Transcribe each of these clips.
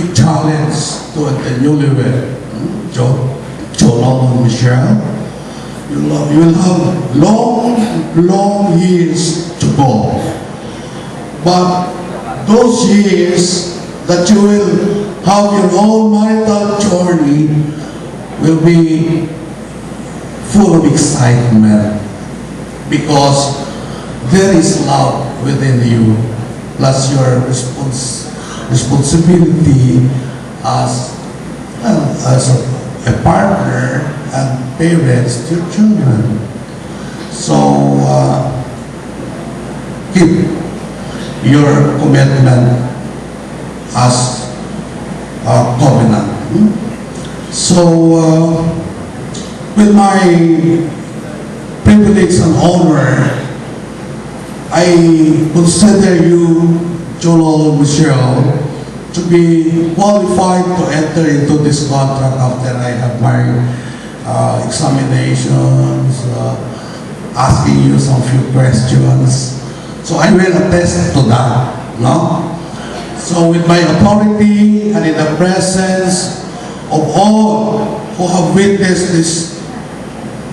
big challenge to the newlywed, Jonald and Michelle. You will have long years to go. But those years that you will have your own marital journey will be full of excitement because there is love within you, plus your responsibility as a partner and parents to your children. So keep your commitment as a covenant. So with my privilege and honor, I consider you, Jonald and Michelle, to be qualified to enter into this contract after I have my examinations, asking you some few questions. So I will attest to that, no? So with my authority and in the presence of all who have witnessed this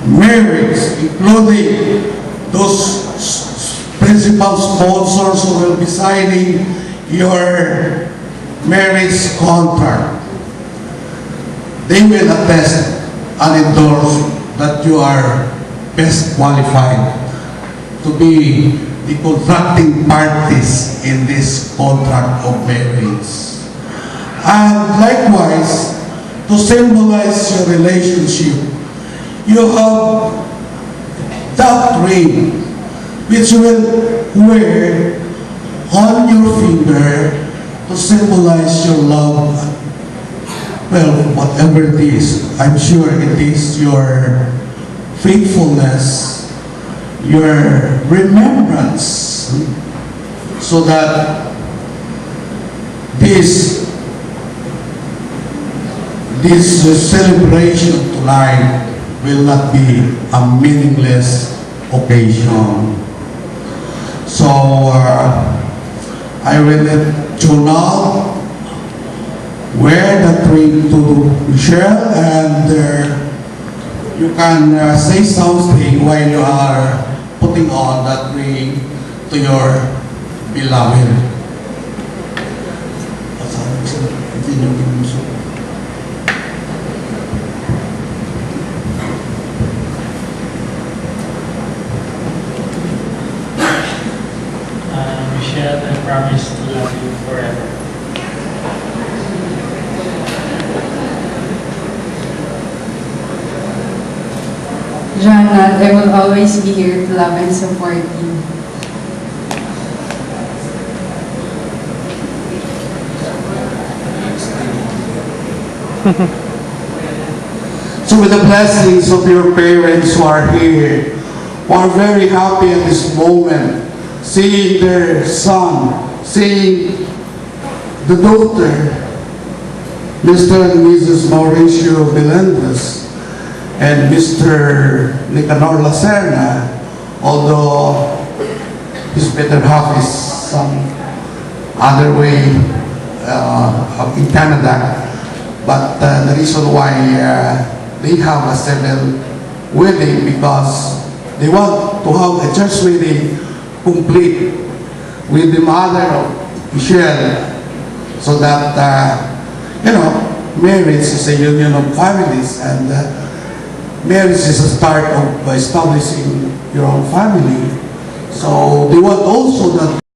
marriage, including those principal sponsors who will be signing your marriage contract, they will attest and endorse that you are best qualified to be the contracting parties in this contract of marriage. And likewise, to symbolize your relationship, you have that ring which you will wear on your finger to symbolize your love. Well, whatever it is, I'm sure it is your faithfulness, your remembrance, so that this celebration tonight will not be a meaningless occasion. So I will let Jonald wear that ring to Michelle, and you can say something while you are putting on that ring to your beloved. Michelle, I promise to love you forever. Jonald, I will always be here to love and support you. So with the blessings of your parents who are here, who are very happy at this moment, seeing their son, seeing the daughter, Mr. and Mrs. Mauricio Melendez, and Mr. Nicanor Lacerna, although his better half is some other way in Canada. But the reason why they have a civil wedding, because they want to have a church wedding complete with the mother of Michelle, so that, marriage is a union of families, and marriage is a start of establishing your own family. So they want also that